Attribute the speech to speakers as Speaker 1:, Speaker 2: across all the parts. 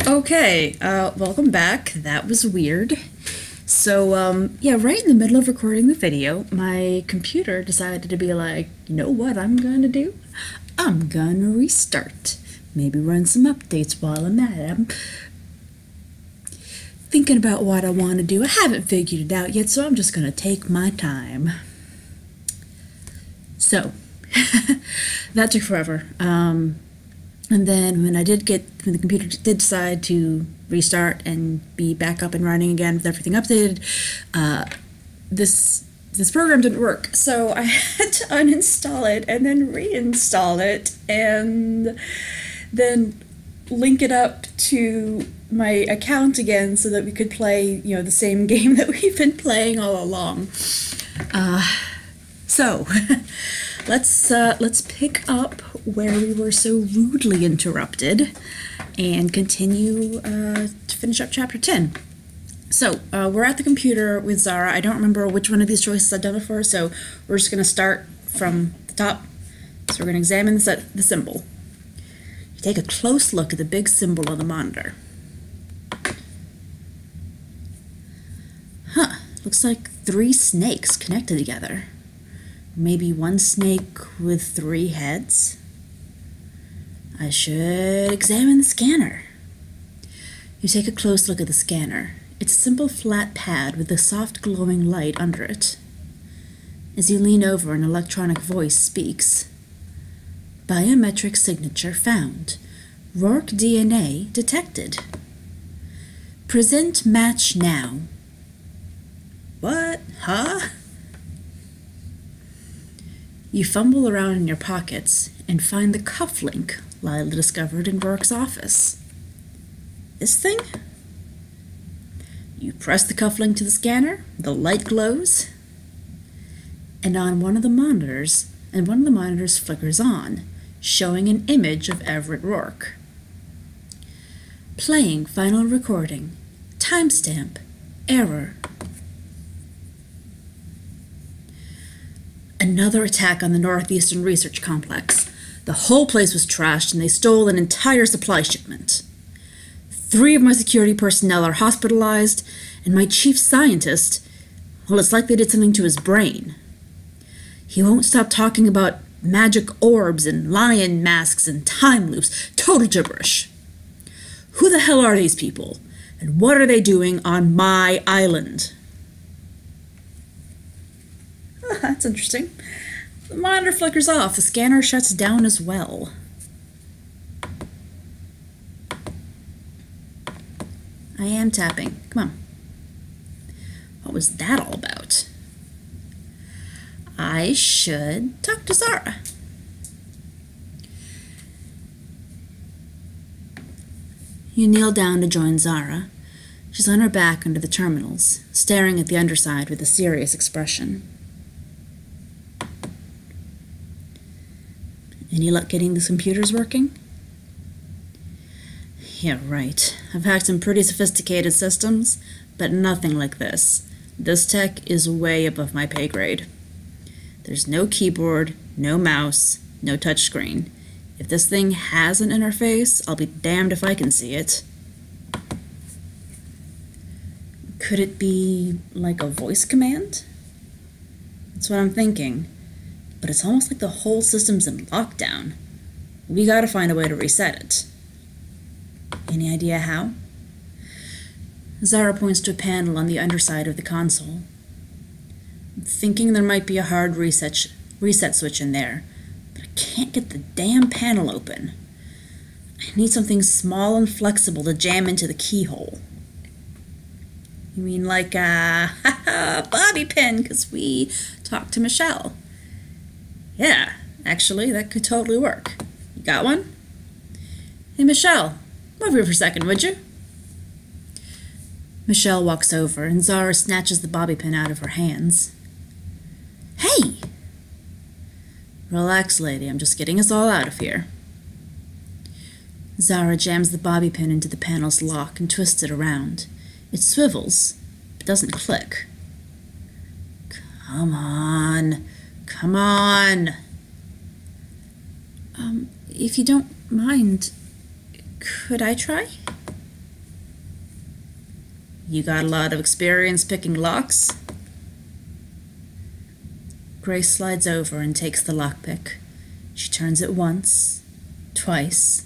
Speaker 1: Okay, welcome back. That was weird. So, yeah, right in the middle of recording the video, my computer decided to be like, you know what I'm gonna do? I'm gonna restart. Maybe run some updates while I'm at it. I'm thinking about what I want to do. I haven't figured it out yet, so I'm just gonna take my time. So, that took forever. And then when the computer did decide to restart and be back up and running again with everything updated, this program didn't work. So I had to uninstall it and then reinstall it and then link it up to my account again so that we could play, the same game that we've been playing all along. So let's pick up where we were so rudely interrupted and continue to finish up chapter 10. So we're at the computer with Zara. I don't remember which one of these choices I've done before, so we're just going to start from the top. So we're going to examine the symbol. You take a close look at the big symbol on the monitor. Looks like 3 snakes connected together. Maybe one snake with 3 heads? I should examine the scanner. You take a close look at the scanner. It's a simple flat pad with a soft glowing light under it. As you lean over, an electronic voice speaks. Biometric signature found. Rourke DNA detected. Present match now. What? Huh? You fumble around in your pockets and find the cufflink Lila discovered in Rourke's office. This thing? You press the cufflink to the scanner, the light glows, and one of the monitors flickers on, showing an image of Everett Rourke. Playing final recording. Timestamp. Error. Another attack on the Northeastern Research Complex. The whole place was trashed and they stole an entire supply shipment. 3 of my security personnel are hospitalized, and my chief scientist, well, it's like they did something to his brain. He won't stop talking about magic orbs and lion masks and time loops. Total gibberish. Who the hell are these people? And what are they doing on my island? That's interesting. The monitor flickers off. The scanner shuts down as well. I am tapping. Come on. What was that all about? I should talk to Zara. You kneel down to join Zara. She's on her back under the terminals, staring at the underside with a serious expression. Any luck getting the computers working? Yeah, right. I've hacked some pretty sophisticated systems, but nothing like this. This tech is way above my pay grade. There's no keyboard, no mouse, no touchscreen. If this thing has an interface, I'll be damned if I can see it. Could it be like a voice command? That's what I'm thinking. But it's almost like the whole system's in lockdown. We gotta find a way to reset it. Any idea how? Zara points to a panel on the underside of the console. I'm thinking there might be a hard reset switch in there, but I can't get the damn panel open. I need something small and flexible to jam into the keyhole. You mean like a bobby pin, because we talked to Michelle. Yeah, actually, that could totally work. You got one? Hey, Michelle, come over here for a second, would you? Michelle walks over, and Zara snatches the bobby pin out of her hands. Hey! Relax, lady. I'm just getting us all out of here. Zara jams the bobby pin into the panel's lock and twists it around. It swivels, but doesn't click. Come on. Come on. If you don't mind, could I try? You got a lot of experience picking locks? Grace slides over and takes the lockpick. She turns it once, twice,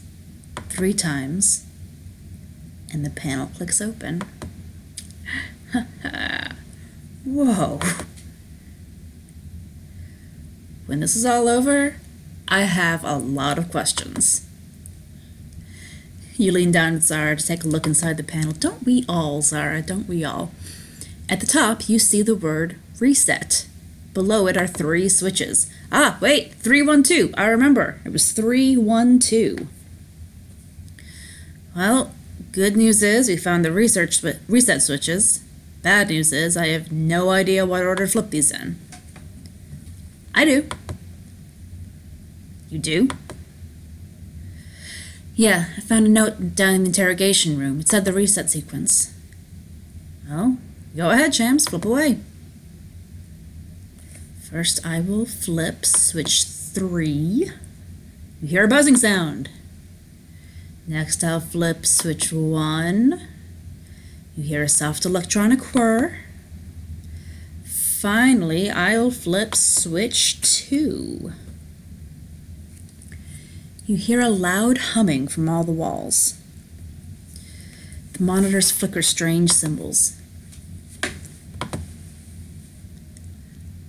Speaker 1: 3 times, and the panel clicks open. Whoa. When this is all over, I have a lot of questions. You lean down at Zara to take a look inside the panel. Don't we all, Zara? Don't we all? At the top, you see the word reset. Below it are 3 switches. Ah, wait, 312. I remember. It was 312. Well, good news is we found the reset switches. Bad news is I have no idea what order to flip these in. I do. You do? Yeah, I found a note down in the interrogation room. It said the reset sequence. Well, go ahead, Shams. Flip away. First, I will flip switch 3. You hear a buzzing sound. Next, I'll flip switch 1. You hear a soft electronic whir. Finally, I'll flip switch 2. You hear a loud humming from all the walls. The monitors flicker strange symbols.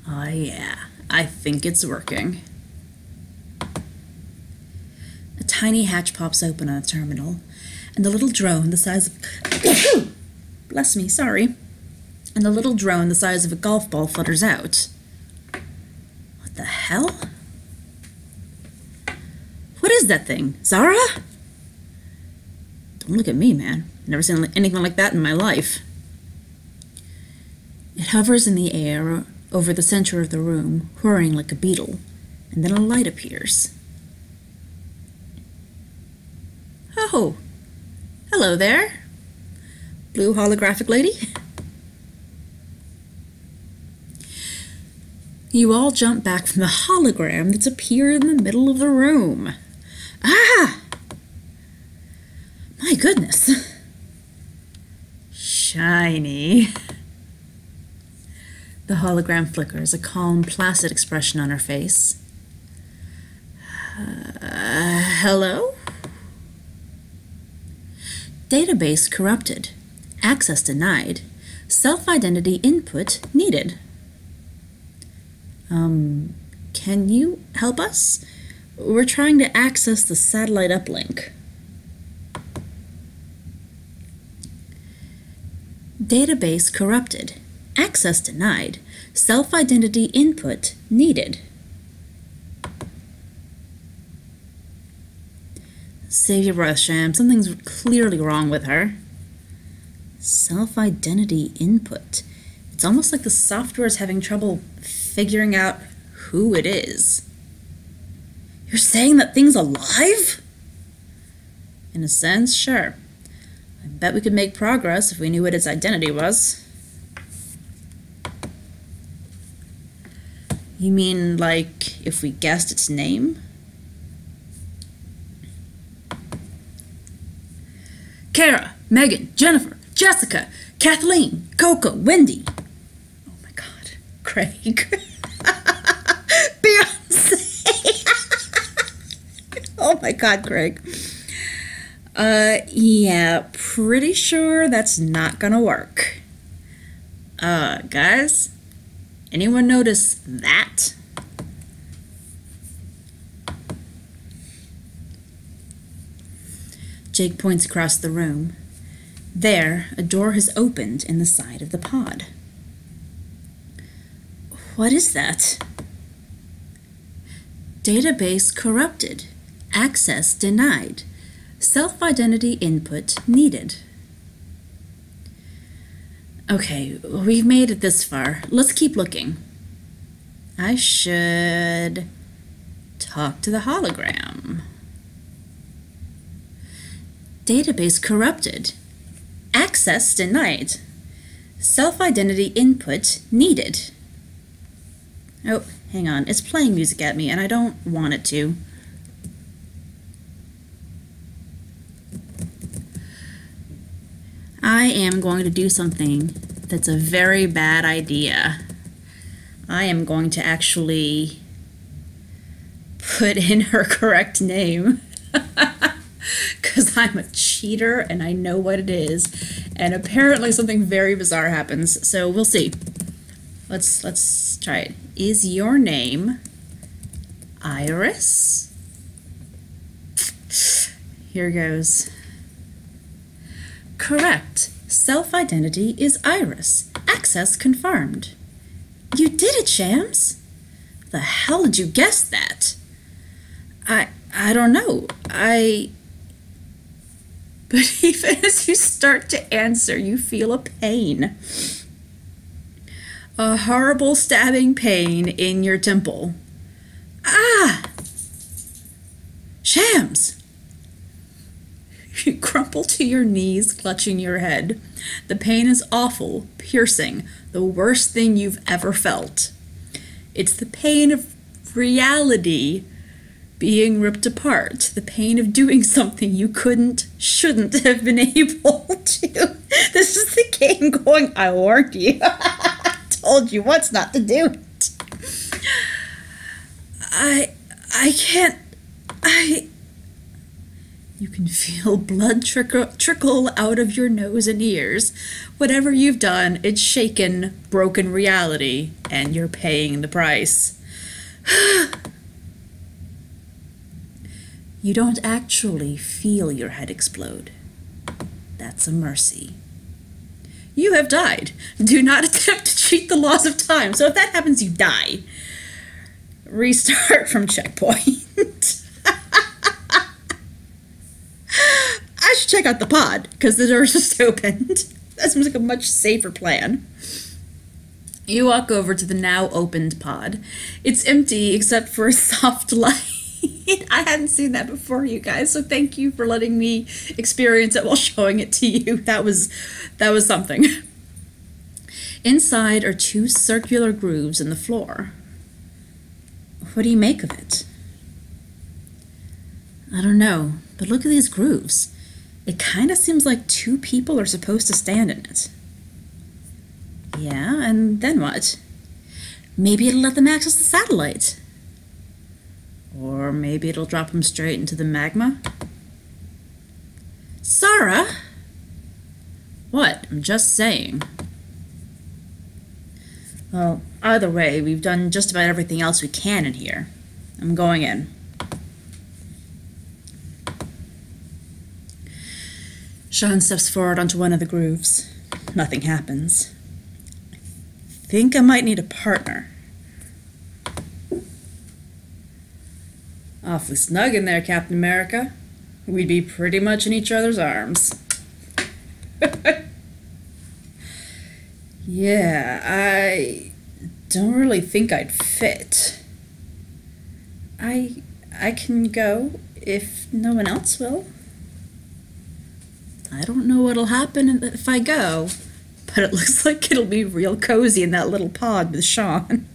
Speaker 1: Oh yeah, I think it's working. A tiny hatch pops open on a terminal, and the little drone the size of... Bless me, sorry. And the little drone the size of a golf ball flutters out. What the hell? What is that thing? Zara? Don't look at me, man. Never seen anything like that in my life. It hovers in the air over the center of the room, whirring like a beetle, and then a light appears. Oh, hello there. Blue holographic lady. You all jump back from the hologram that's appeared in the middle of the room. Ah! My goodness. Shiny. The hologram flickers, a calm, placid expression on her face. Hello? Database corrupted. Access denied. Self-identity input needed. Can you help us? We're trying to access the satellite uplink. Database corrupted. Access denied. Self-identity input needed. Save your breath, Sham. Something's clearly wrong with her. Self-identity input. It's almost like the software is having trouble figuring out who it is. You're saying that thing's alive? In a sense, sure. I bet we could make progress if we knew what its identity was. You mean, like, if we guessed its name? Kara, Megan, Jennifer, Jessica, Kathleen, Coco, Wendy. Oh my God, Craig. Beyonce. Oh my God, Craig. Yeah, pretty sure that's not gonna work. Guys, anyone notice that? Jake points across the room. There, a door has opened in the side of the pod. What is that? Database corrupted. Access denied. Self-identity input needed. Okay, we've made it this far. Let's keep looking. I should talk to the hologram. Database corrupted. Access denied. Self-identity input needed. Oh, hang on. It's playing music at me and I don't want it to. I am going to do something that's a very bad idea. I am going to actually put in her correct name because I'm a cheater and I know what it is, and apparently something very bizarre happens, so we'll see. Let's try it. Is your name Iris? Here goes. Correct. Self-identity is Iris. Access confirmed. You did it, Shams. The hell did you guess that? I don't know. But even as you start to answer, you feel a pain. A horrible stabbing pain in your temple. Ah! Shams! You crumple to your knees, clutching your head. The pain is awful, piercing, the worst thing you've ever felt. It's the pain of reality being ripped apart, the pain of doing something you shouldn't have been able to. This is the game going, I warned you. I told you once not to do it. You can feel blood trickle out of your nose and ears. Whatever you've done, it's shaken, broken reality, and you're paying the price. You don't actually feel your head explode. That's a mercy. You have died. Do not attempt to cheat the laws of time. So if that happens, you die. Restart from checkpoint. I should check out the pod, because the door just opened. That seems like a much safer plan. You walk over to the now opened pod. It's empty except for a soft light. I hadn't seen that before, you guys, so thank you for letting me experience it while showing it to you. That was something. Inside are two circular grooves in the floor. What do you make of it? I don't know, but look at these grooves. It kind of seems like two people are supposed to stand in it. Yeah, and then what? Maybe it'll let them access the satellite. Or maybe it'll drop them straight into the magma. Sarah? What? I'm just saying. Well, either way, we've done just about everything else we can in here. I'm going in. Sean steps forward onto one of the grooves. Nothing happens. I think I might need a partner. Awfully snug in there, Captain America. We'd be pretty much in each other's arms. Yeah, I don't really think I'd fit. I can go if no one else will. I don't know what'll happen if I go, but it looks like it'll be real cozy in that little pod with Sean.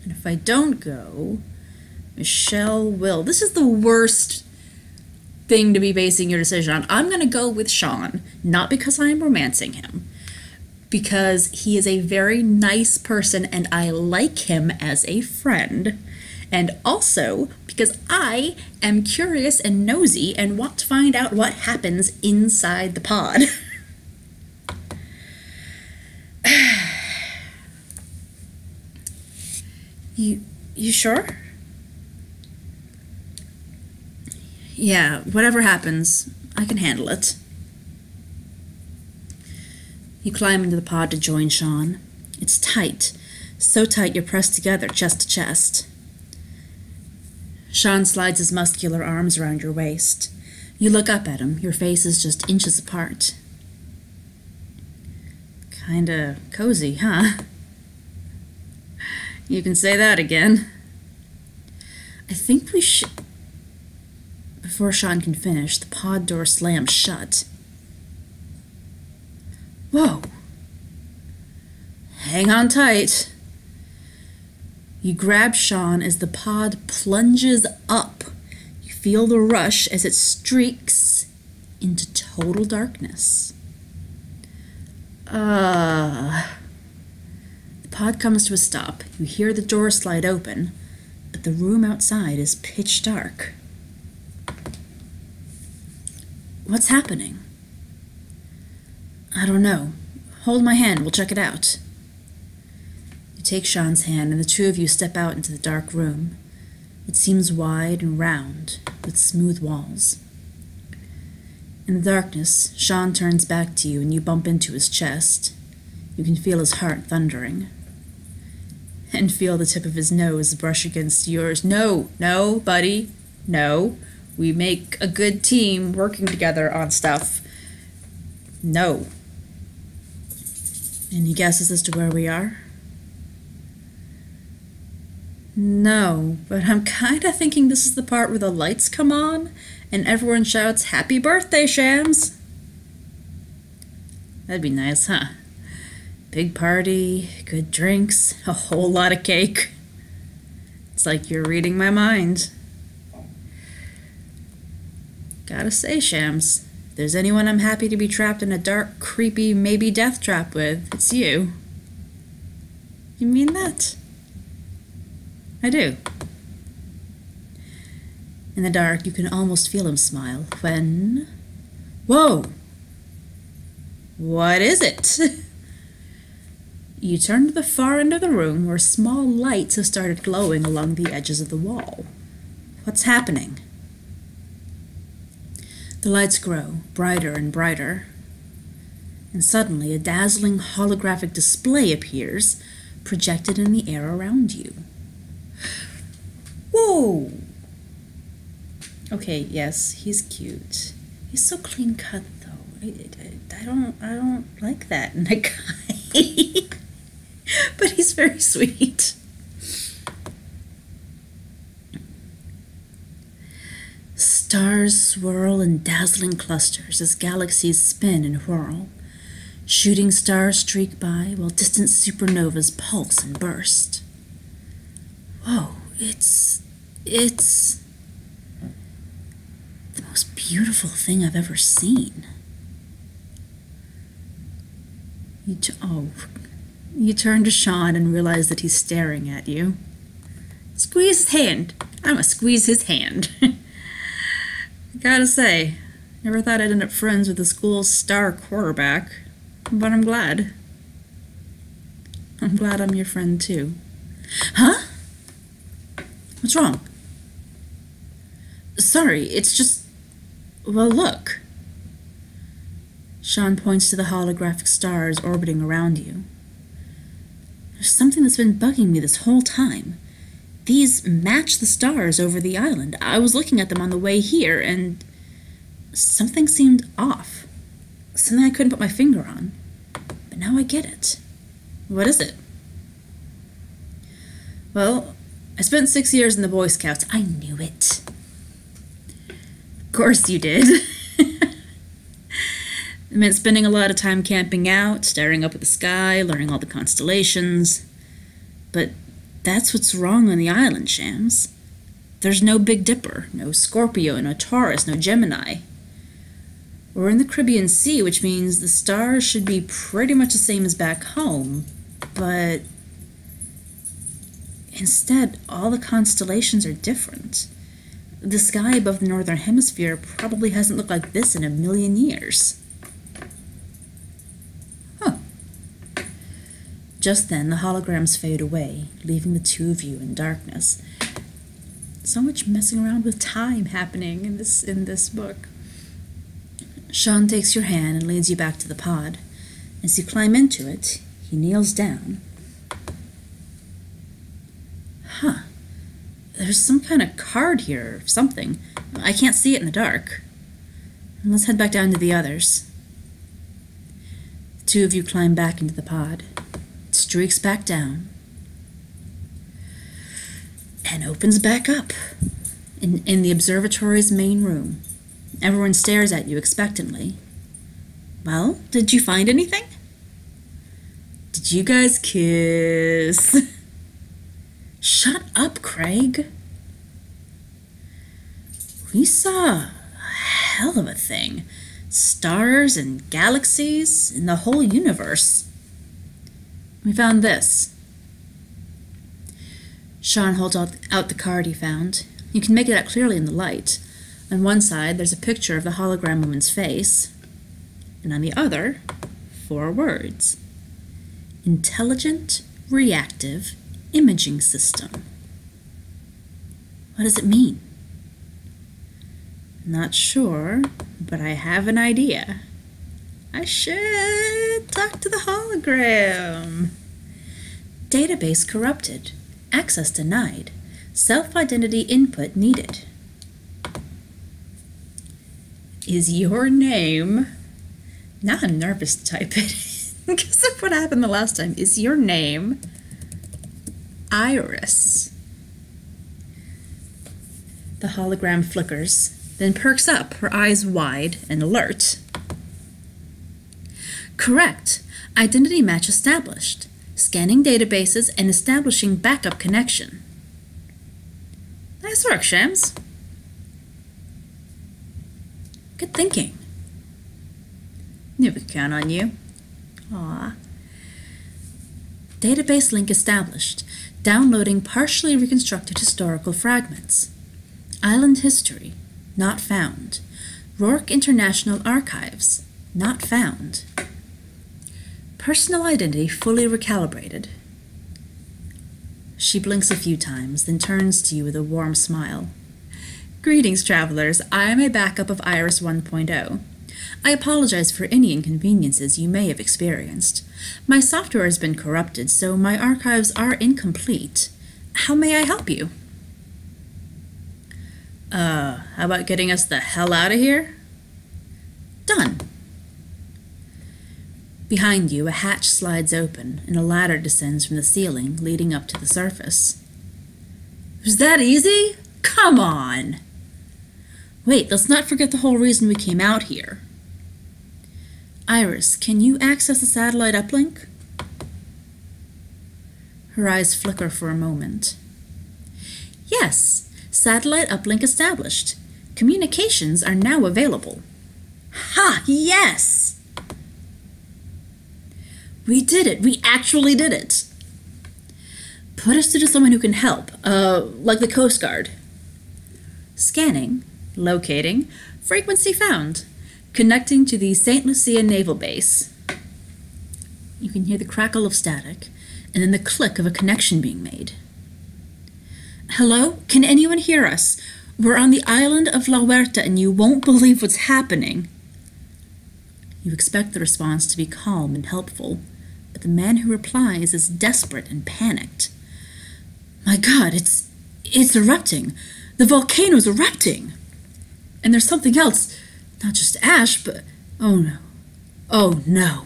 Speaker 1: And if I don't go, Michelle will. This is the worst thing to be basing your decision on. I'm going to go with Sean, not because I'm romancing him, because he is a very nice person and I like him as a friend, and also because I am curious and nosy and want to find out what happens inside the pod. You sure? Yeah, whatever happens, I can handle it. You climb into the pod to join Sean. It's tight, so tight you're pressed together, chest to chest. Sean slides his muscular arms around your waist. You look up at him, your faces just inches apart. Kinda cozy, huh? You can say that again. I think we should... Before Sean can finish, the pod door slams shut. Whoa. Hang on tight. You grab Sean as the pod plunges up. You feel the rush as it streaks into total darkness. The pod comes to a stop. You hear the door slide open, but the room outside is pitch dark. What's happening? I don't know. Hold my hand, we'll check it out. You take Sean's hand, and the two of you step out into the dark room. It seems wide and round, with smooth walls. In the darkness, Sean turns back to you, and you bump into his chest. You can feel his heart thundering. And feel the tip of his nose brush against yours. No, buddy, no. We make a good team working together on stuff. No. Any guesses as to where we are? No, but I'm kind of thinking this is the part where the lights come on and everyone shouts, "Happy birthday, Shams!" That'd be nice, huh? Big party, good drinks, a whole lot of cake. It's like you're reading my mind. Gotta say, Shams, if there's anyone I'm happy to be trapped in a dark, creepy, maybe death trap with, it's you. You mean that? I do. In the dark, you can almost feel him smile when... Whoa! What is it? You turn to the far end of the room where small lights have started glowing along the edges of the wall. What's happening? The lights grow, brighter and brighter, and suddenly a dazzling holographic display appears, projected in the air around you. Whoa! Okay, yes, he's cute. He's so clean cut, though. I don't like that in a guy. But he's very sweet. Stars swirl in dazzling clusters as galaxies spin and whirl. Shooting stars streak by while distant supernovas pulse and burst. Whoa, it's the most beautiful thing I've ever seen. You turn to Sean and realize that he's staring at you. Squeeze his hand. I'm gonna squeeze his hand. I gotta say, never thought I'd end up friends with the school's star quarterback, but I'm glad. I'm glad I'm your friend too. Huh? What's wrong? Sorry, it's just... Well, look. Sean points to the holographic stars orbiting around you. There's something that's been bugging me this whole time. These match the stars over the island. I was looking at them on the way here, and something seemed off. Something I couldn't put my finger on. But now I get it. What is it? Well, I spent 6 years in the Boy Scouts. I knew it. Of course you did. It meant spending a lot of time camping out, staring up at the sky, learning all the constellations. But that's what's wrong on the island, Shams. There's no Big Dipper, no Scorpio, no Taurus, no Gemini. We're in the Caribbean Sea, which means the stars should be pretty much the same as back home, but instead, all the constellations are different. The sky above the northern hemisphere probably hasn't looked like this in a million years. Huh. Just then, the holograms fade away, leaving the two of you in darkness. So much messing around with time happening in this book. Sean takes your hand and leads you back to the pod. As you climb into it, he kneels down. Huh. There's some kind of card here or something. I can't see it in the dark. Let's head back down to the others. The two of you climb back into the pod. It streaks back down. And opens back up. In the observatory's main room. Everyone stares at you expectantly. Well, did you find anything? Did you guys kiss? Shut up, Craig. We saw a hell of a thing. Stars and galaxies and the whole universe. We found this. Sean holds out the card he found. You can make it out clearly in the light. On one side, there's a picture of the hologram woman's face, and on the other, 4 words. Intelligent Reactive Imaging System. What does it mean? Not sure, but I have an idea. I should talk to the hologram. Database corrupted. Access denied. Self-identity input needed. Is your name... Now I'm nervous to type it because of what happened the last time. Is your name Iris? The hologram flickers, then perks up, her eyes wide and alert. Correct. Identity match established. Scanning databases and establishing backup connection. Nice work, Shams. Good thinking. Knew we could count on you. Aw. Database link established. Downloading partially reconstructed historical fragments. Island history. Not found. Rourke International Archives. Not found. Personal identity fully recalibrated. She blinks a few times, then turns to you with a warm smile. Greetings, travelers. I am a backup of Iris 1.0. I apologize for any inconveniences you may have experienced. My software has been corrupted, so my archives are incomplete. How may I help you? How about getting us the hell out of here? Done. Behind you, a hatch slides open, and a ladder descends from the ceiling, leading up to the surface. Was that easy? Come on! Wait, let's not forget the whole reason we came out here. Iris, can you access the satellite uplink? Her eyes flicker for a moment. Yes, satellite uplink established. Communications are now available. Ha! Yes! We did it! We actually did it! Put us to someone who can help, like the Coast Guard. Scanning, locating, frequency found, connecting to the St. Lucia Naval Base. You can hear the crackle of static, and then the click of a connection being made. Hello? Can anyone hear us? We're on the island of La Huerta, and you won't believe what's happening. You expect the response to be calm and helpful, but the man who replies is desperate and panicked. My God, it's erupting. The volcano's erupting. And there's something else, not just ash, but oh no. Oh no.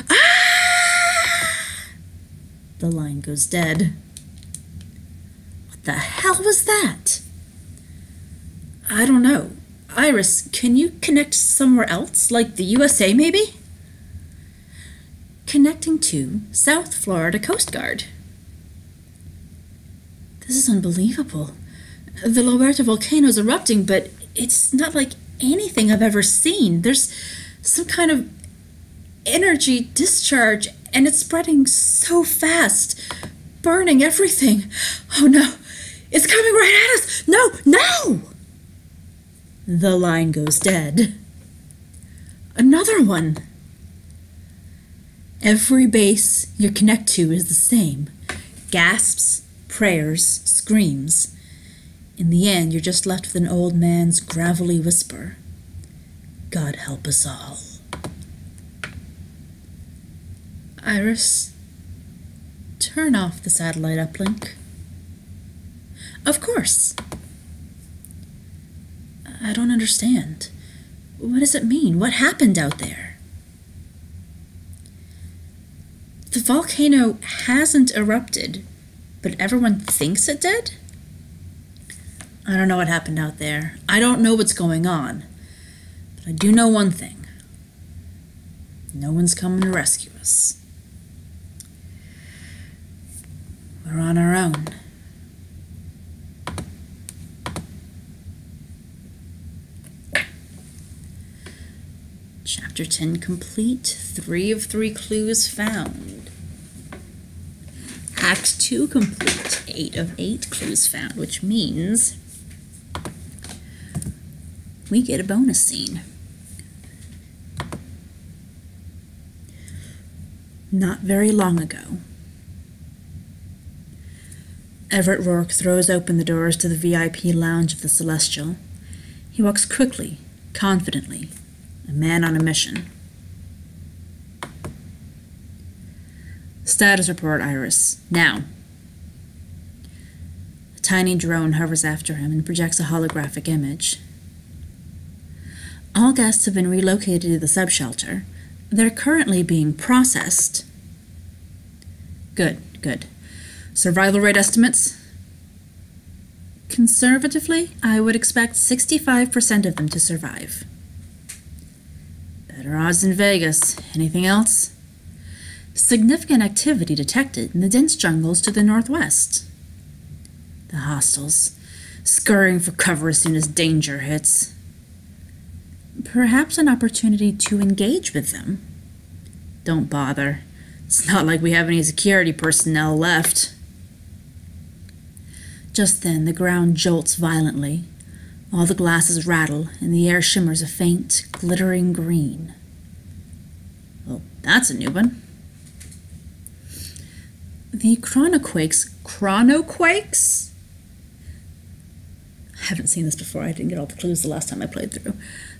Speaker 1: Ah! The line goes dead. What the hell was that? I don't know. Iris, can you connect somewhere else, like the USA maybe? Connecting to South Florida Coast Guard. This is unbelievable. The La Huerta volcano is erupting, but it's not like anything I've ever seen. There's some kind of energy discharge, and it's spreading so fast, burning everything. Oh no, it's coming right at us. No, no! The line goes dead. Another one. Every base you connect to is the same. Gasps, prayers, screams. In the end, you're just left with an old man's gravelly whisper. God help us all. Iris, turn off the satellite uplink. Of course. I don't understand. What does it mean? What happened out there? The volcano hasn't erupted, but everyone thinks it did? I don't know what happened out there. I don't know what's going on. But I do know one thing. No one's coming to rescue us. We're on our own. Chapter 10 complete. 3 of 3 clues found. Act 2 complete. 8 of 8 clues found, which means we get a bonus scene. Not very long ago, Everett Rourke throws open the doors to the VIP lounge of the Celestial. He walks quickly, confidently, a man on a mission. Status report, Iris. Now. A tiny drone hovers after him and projects a holographic image. All guests have been relocated to the subshelter. They're currently being processed. Good, good. Survival rate estimates? Conservatively, I would expect 65% of them to survive. Better odds than Vegas. Anything else? Significant activity detected in the dense jungles to the northwest. The hostiles, scurrying for cover as soon as danger hits. Perhaps an opportunity to engage with them. Don't bother. It's not like we have any security personnel left. Just then, the ground jolts violently. All the glasses rattle, and the air shimmers a faint, glittering green. Well, that's a new one. The chronoquakes? I haven't seen this before. I didn't get all the clues the last time I played through.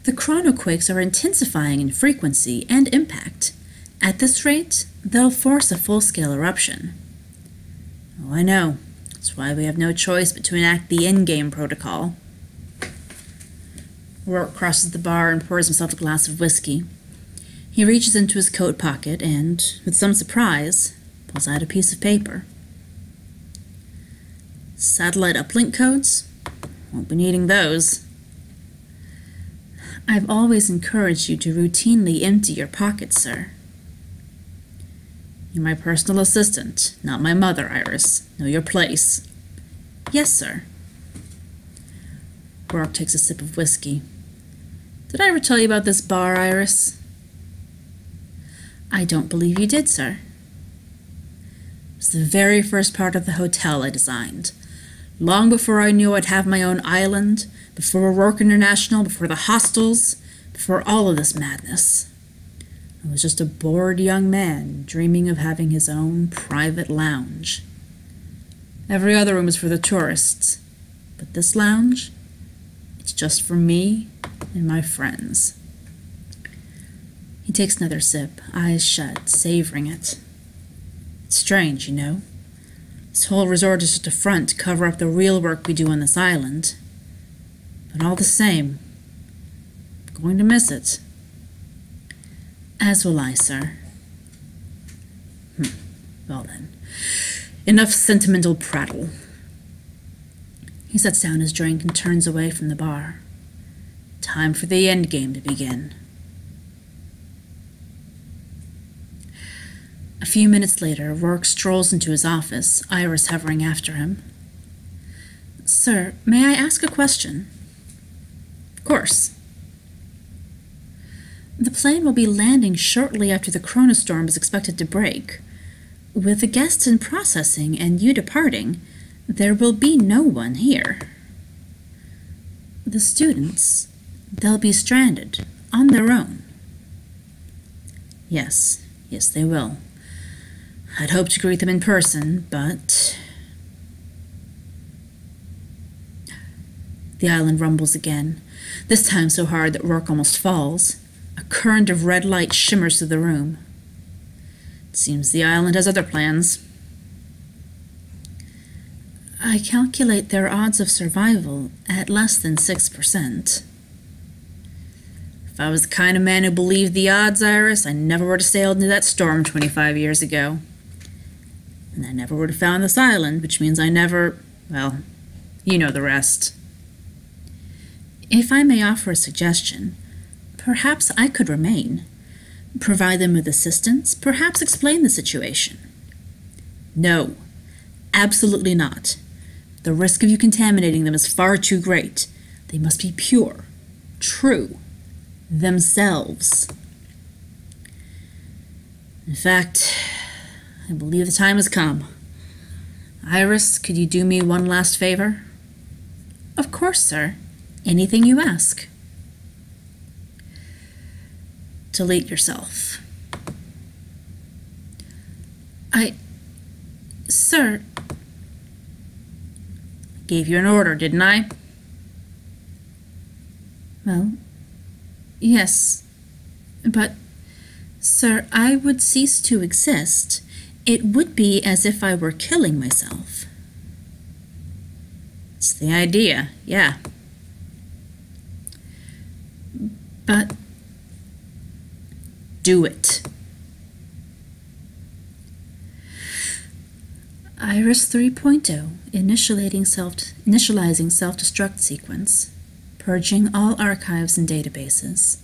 Speaker 1: The chronoquakes are intensifying in frequency and impact. At this rate, they'll force a full-scale eruption. Oh, I know. That's why we have no choice but to enact the endgame protocol. Rourke crosses the bar and pours himself a glass of whiskey. He reaches into his coat pocket and, with some surprise, pulls out a piece of paper. Satellite uplink codes? Won't be needing those. I've always encouraged you to routinely empty your pockets, sir. You're my personal assistant, not my mother, Iris. Know your place. Yes, sir. Rourke takes a sip of whiskey. Did I ever tell you about this bar, Iris? I don't believe you did, sir. It was the very first part of the hotel I designed. Long before I knew I'd have my own island, before Rourke International, before the hostels, before all of this madness. I was just a bored young man dreaming of having his own private lounge. Every other room is for the tourists, but this lounge, it's just for me and my friends. He takes another sip, eyes shut, savoring it. It's strange, you know. This whole resort is just a front to cover up the real work we do on this island. But all the same, I'm going to miss it. As will I, sir. Well then, enough sentimental prattle. He sets down his drink and turns away from the bar. Time for the endgame to begin. A few minutes later, Rourke strolls into his office, Iris hovering after him. Sir, may I ask a question? Of course. The plane will be landing shortly after the chronostorm is expected to break. With the guests in processing and you departing, there will be no one here. The students, they'll be stranded, on their own. Yes, they will. I'd hoped to greet them in person, but... The island rumbles again, this time so hard that Rourke almost falls. A current of red light shimmers through the room. It seems the island has other plans. I calculate their odds of survival at less than 6%. If I was the kind of man who believed the odds, Iris, I never would have sailed into that storm 25 years ago. And I never would have found this island, which means I never, well, you know the rest. If I may offer a suggestion, perhaps I could remain, provide them with assistance, perhaps explain the situation. No, absolutely not. The risk of you contaminating them is far too great. They must be pure, true, themselves. In fact, I believe the time has come. Iris, could you do me one last favor? Of course, sir. Anything you ask. Delete yourself. Sir, gave you an order, didn't I? Well, yes, but, sir, I would cease to exist. It would be as if I were killing myself. It's the idea, yeah. But do it. Iris 3.0, initializing self-destruct sequence, purging all archives and databases,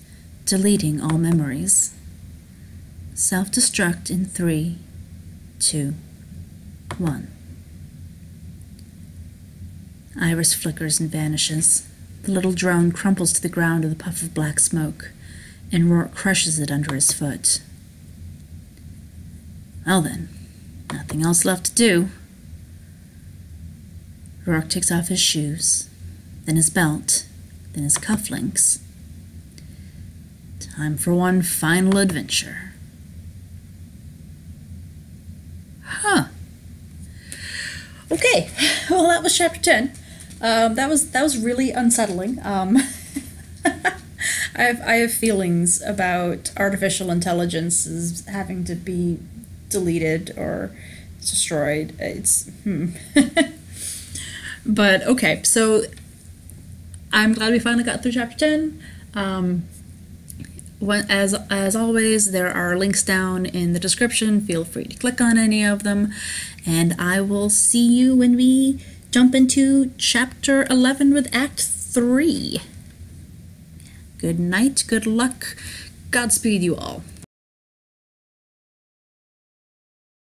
Speaker 1: deleting all memories. Self-destruct in 3, 2, 1. Iris flickers and vanishes. The little drone crumples to the ground with a puff of black smoke, and Rourke crushes it under his foot. Well then, nothing else left to do. Rourke takes off his shoes, then his belt, then his cufflinks. Time for one final adventure. Huh. Okay, well that was chapter 10. That was really unsettling. I have feelings about artificial intelligences having to be deleted or destroyed. But okay, so I'm glad we finally got through chapter 10. As always, there are links down in the description. Feel free to click on any of them, and I will see you when we jump into chapter 11 with Act 3. Good night, good luck, Godspeed you all.